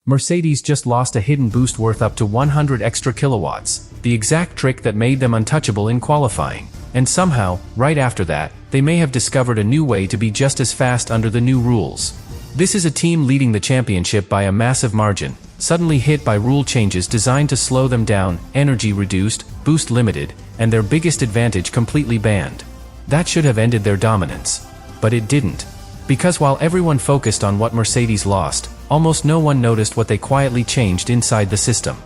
Mercedes just lost a hidden boost worth up to 100 extra kilowatts, the exact trick that made them untouchable in qualifying. And somehow, right after that, they may have discovered a new way to be just as fast under the new rules. This is a team leading the championship by a massive margin, suddenly hit by rule changes designed to slow them down, energy reduced, boost limited, and their biggest advantage completely banned. That should have ended their dominance. But it didn't. Because while everyone focused on what Mercedes lost, almost no one noticed what they quietly changed inside the system.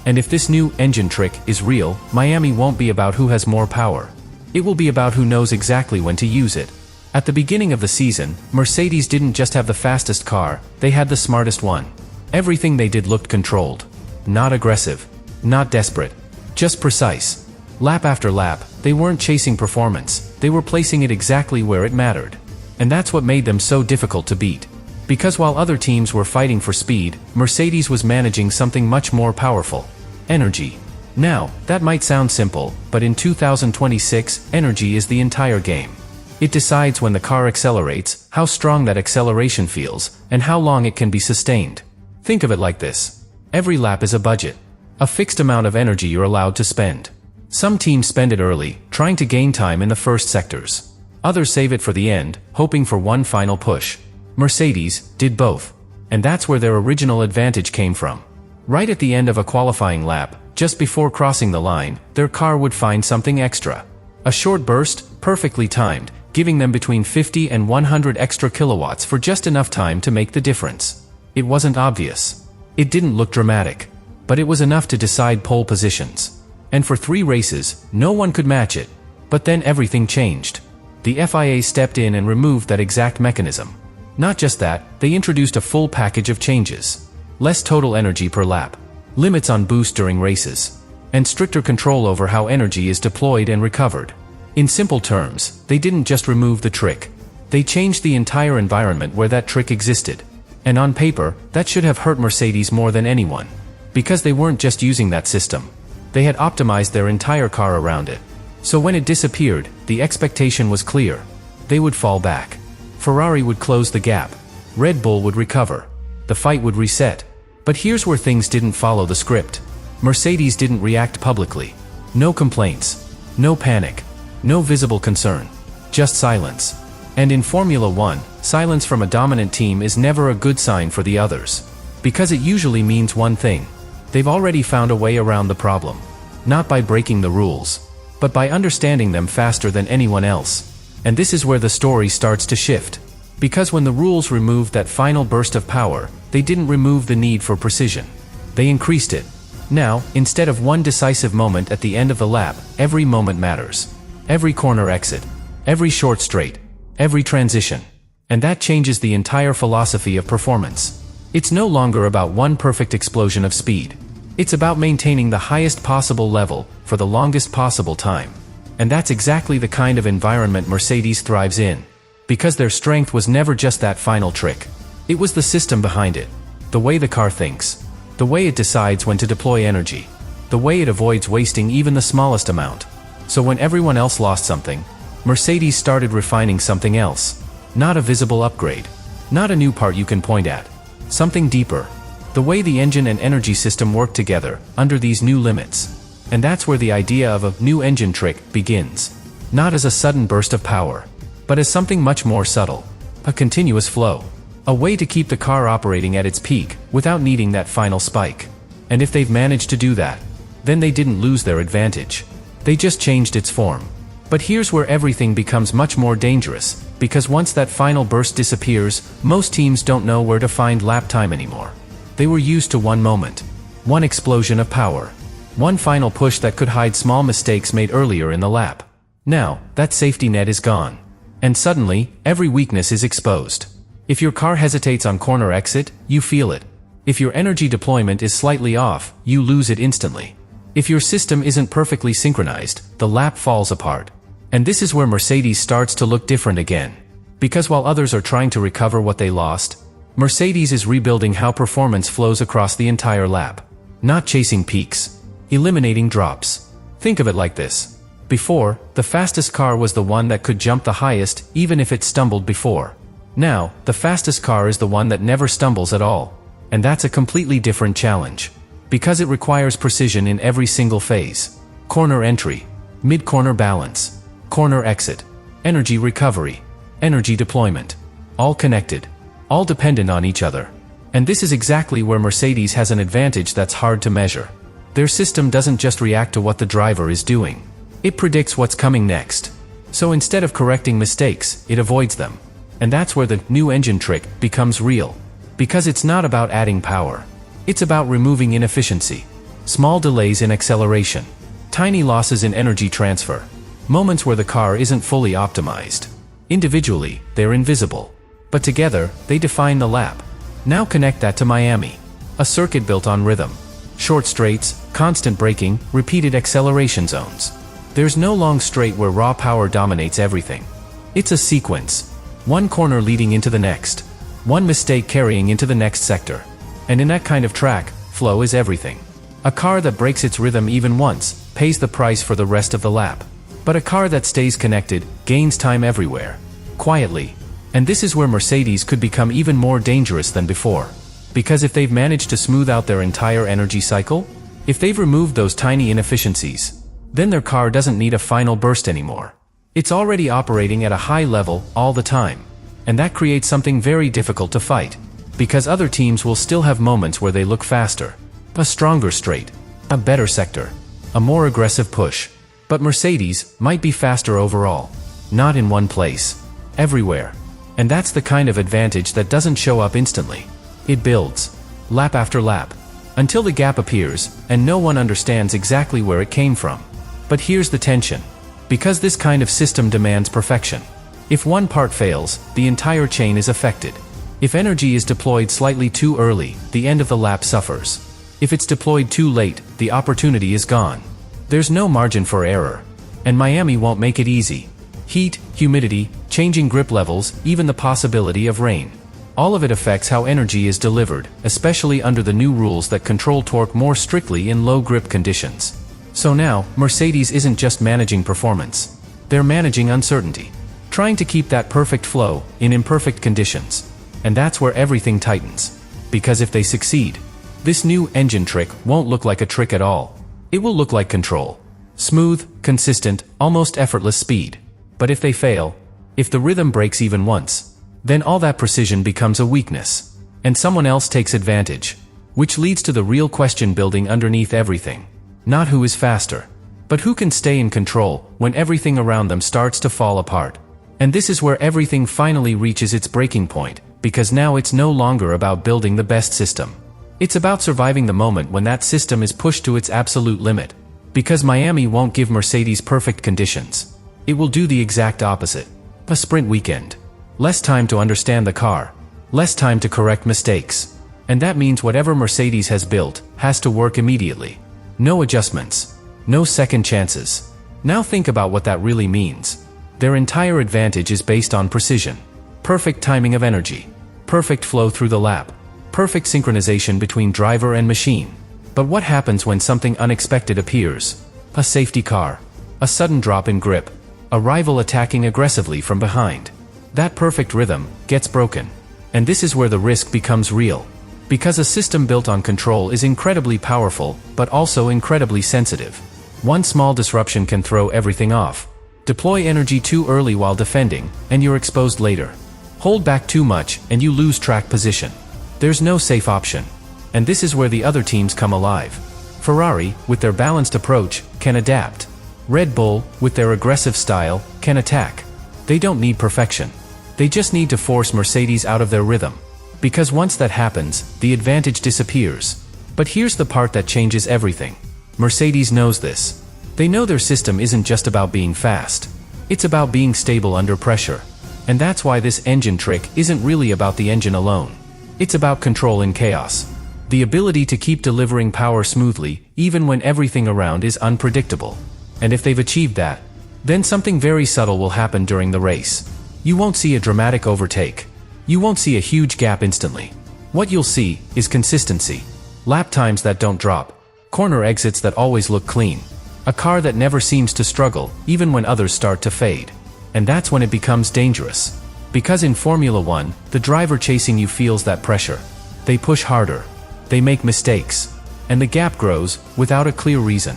And if this new engine trick is real, Miami won't be about who has more power. It will be about who knows exactly when to use it. At the beginning of the season, Mercedes didn't just have the fastest car, they had the smartest one. Everything they did looked controlled. Not aggressive. Not desperate. Just precise. Lap after lap, they weren't chasing performance, they were placing it exactly where it mattered. And that's what made them so difficult to beat. Because while other teams were fighting for speed, Mercedes was managing something much more powerful. Energy. Now, that might sound simple, but in 2026, energy is the entire game. It decides when the car accelerates, how strong that acceleration feels, and how long it can be sustained. Think of it like this. Every lap is a budget. A fixed amount of energy you're allowed to spend. Some teams spend it early, trying to gain time in the first sectors. Others save it for the end, hoping for one final push. Mercedes did both. And that's where their original advantage came from. Right at the end of a qualifying lap, just before crossing the line, their car would find something extra. A short burst, perfectly timed, giving them between 50 and 100 extra kilowatts for just enough time to make the difference. It wasn't obvious. It didn't look dramatic. But it was enough to decide pole positions. And for 3 races, no one could match it. But then everything changed. The FIA stepped in and removed that exact mechanism. Not just that, they introduced a full package of changes. Less total energy per lap. Limits on boost during races. And stricter control over how energy is deployed and recovered. In simple terms, they didn't just remove the trick. They changed the entire environment where that trick existed. And on paper, that should have hurt Mercedes more than anyone. Because they weren't just using that system. They had optimized their entire car around it. So when it disappeared, the expectation was clear. They would fall back. Ferrari would close the gap. Red Bull would recover. The fight would reset. But here's where things didn't follow the script. Mercedes didn't react publicly. No complaints. No panic. No visible concern. Just silence. And in Formula 1, silence from a dominant team is never a good sign for the others. Because it usually means one thing. They've already found a way around the problem. Not by breaking the rules, but by understanding them faster than anyone else. And this is where the story starts to shift. Because when the rules removed that final burst of power, they didn't remove the need for precision. They increased it. Now, instead of one decisive moment at the end of the lap, every moment matters. Every corner exit. Every short straight. Every transition. And that changes the entire philosophy of performance. It's no longer about one perfect explosion of speed. It's about maintaining the highest possible level, for the longest possible time. And that's exactly the kind of environment Mercedes thrives in. Because their strength was never just that final trick. It was the system behind it. The way the car thinks. The way it decides when to deploy energy. The way it avoids wasting even the smallest amount. So when everyone else lost something, Mercedes started refining something else. Not a visible upgrade. Not a new part you can point at. Something deeper. The way the engine and energy system work together, under these new limits. And that's where the idea of a new engine trick begins. Not as a sudden burst of power, but as something much more subtle. A continuous flow. A way to keep the car operating at its peak, without needing that final spike. And if they've managed to do that, then they didn't lose their advantage. They just changed its form. But here's where everything becomes much more dangerous, because once that final burst disappears, most teams don't know where to find lap time anymore. They were used to one moment. One explosion of power. One final push that could hide small mistakes made earlier in the lap. Now, that safety net is gone. And suddenly, every weakness is exposed. If your car hesitates on corner exit, you feel it. If your energy deployment is slightly off, you lose it instantly. If your system isn't perfectly synchronized, the lap falls apart. And this is where Mercedes starts to look different again. Because while others are trying to recover what they lost, Mercedes is rebuilding how performance flows across the entire lap. Not chasing peaks. Eliminating drops. Think of it like this. Before, the fastest car was the one that could jump the highest, even if it stumbled before. Now, the fastest car is the one that never stumbles at all. And that's a completely different challenge. Because it requires precision in every single phase. Corner entry, mid-corner balance, corner exit, energy recovery, energy deployment. All connected. All dependent on each other. And this is exactly where Mercedes has an advantage that's hard to measure. Their system doesn't just react to what the driver is doing. It predicts what's coming next. So instead of correcting mistakes, it avoids them. And that's where the new engine trick becomes real. Because it's not about adding power. It's about removing inefficiency. Small delays in acceleration. Tiny losses in energy transfer. Moments where the car isn't fully optimized. Individually, they're invisible. But together, they define the lap. Now connect that to Miami. A circuit built on rhythm. Short straights, constant braking, repeated acceleration zones. There's no long straight where raw power dominates everything. It's a sequence. One corner leading into the next. One mistake carrying into the next sector. And in that kind of track, flow is everything. A car that breaks its rhythm even once, pays the price for the rest of the lap. But a car that stays connected, gains time everywhere. Quietly. And this is where Mercedes could become even more dangerous than before. Because if they've managed to smooth out their entire energy cycle, if they've removed those tiny inefficiencies, then their car doesn't need a final burst anymore. It's already operating at a high level all the time. And that creates something very difficult to fight. Because other teams will still have moments where they look faster. A stronger straight. A better sector. A more aggressive push. But Mercedes might be faster overall. Not in one place. Everywhere. And that's the kind of advantage that doesn't show up instantly. It builds. Lap after lap. Until the gap appears, and no one understands exactly where it came from. But here's the tension. Because this kind of system demands perfection. If one part fails, the entire chain is affected. If energy is deployed slightly too early, the end of the lap suffers. If it's deployed too late, the opportunity is gone. There's no margin for error. And Miami won't make it easy. Heat, humidity, changing grip levels, even the possibility of rain. All of it affects how energy is delivered, especially under the new rules that control torque more strictly in low grip conditions. So now, Mercedes isn't just managing performance. They're managing uncertainty. Trying to keep that perfect flow in imperfect conditions. And that's where everything tightens. Because if they succeed, this new engine trick won't look like a trick at all. It will look like control. Smooth, consistent, almost effortless speed. But if they fail, if the rhythm breaks even once, then all that precision becomes a weakness. And someone else takes advantage. Which leads to the real question building underneath everything. Not who is faster, but who can stay in control when everything around them starts to fall apart. And this is where everything finally reaches its breaking point, because now it's no longer about building the best system. It's about surviving the moment when that system is pushed to its absolute limit. Because Miami won't give Mercedes perfect conditions. It will do the exact opposite. A sprint weekend. Less time to understand the car. Less time to correct mistakes. And that means whatever Mercedes has built has to work immediately. No adjustments. No second chances. Now think about what that really means. Their entire advantage is based on precision. Perfect timing of energy. Perfect flow through the lap. Perfect synchronization between driver and machine. But what happens when something unexpected appears? A safety car. A sudden drop in grip. A rival attacking aggressively from behind. That perfect rhythm gets broken. And this is where the risk becomes real. Because a system built on control is incredibly powerful, but also incredibly sensitive. One small disruption can throw everything off. Deploy energy too early while defending, and you're exposed later. Hold back too much, and you lose track position. There's no safe option. And this is where the other teams come alive. Ferrari, with their balanced approach, can adapt. Red Bull, with their aggressive style, can attack. They don't need perfection. They just need to force Mercedes out of their rhythm. Because once that happens, the advantage disappears. But here's the part that changes everything. Mercedes knows this. They know their system isn't just about being fast. It's about being stable under pressure. And that's why this engine trick isn't really about the engine alone. It's about control in chaos. The ability to keep delivering power smoothly, even when everything around is unpredictable. And if they've achieved that, then something very subtle will happen during the race. You won't see a dramatic overtake. You won't see a huge gap instantly. What you'll see is consistency. Lap times that don't drop. Corner exits that always look clean. A car that never seems to struggle, even when others start to fade. And that's when it becomes dangerous. Because in Formula 1, the driver chasing you feels that pressure. They push harder. They make mistakes. And the gap grows, without a clear reason.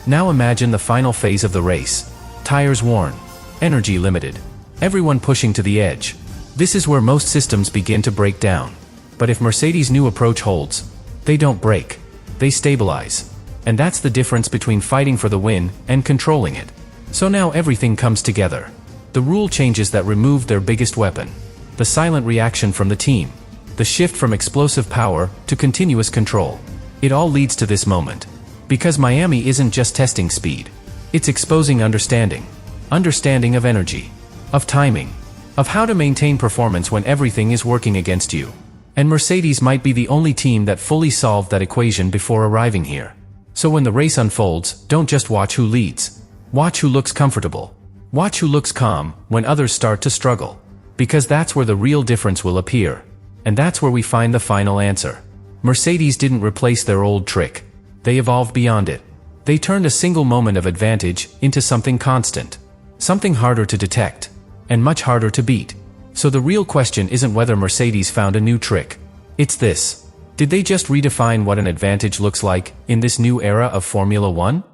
Now imagine the final phase of the race. Tires worn. Energy limited. Everyone pushing to the edge. This is where most systems begin to break down. But if Mercedes' new approach holds, they don't break. They stabilize. And that's the difference between fighting for the win and controlling it. So now everything comes together. The rule changes that removed their biggest weapon. The silent reaction from the team. The shift from explosive power to continuous control. It all leads to this moment. Because Miami isn't just testing speed. It's exposing understanding. Understanding of energy. Of timing. Of how to maintain performance when everything is working against you. And Mercedes might be the only team that fully solved that equation before arriving here. So when the race unfolds, don't just watch who leads. Watch who looks comfortable. Watch who looks calm when others start to struggle. Because that's where the real difference will appear. And that's where we find the final answer. Mercedes didn't replace their old trick. They evolved beyond it. They turned a single moment of advantage into something constant. Something harder to detect. And much harder to beat. So the real question isn't whether Mercedes found a new trick. It's this. Did they just redefine what an advantage looks like in this new era of Formula One?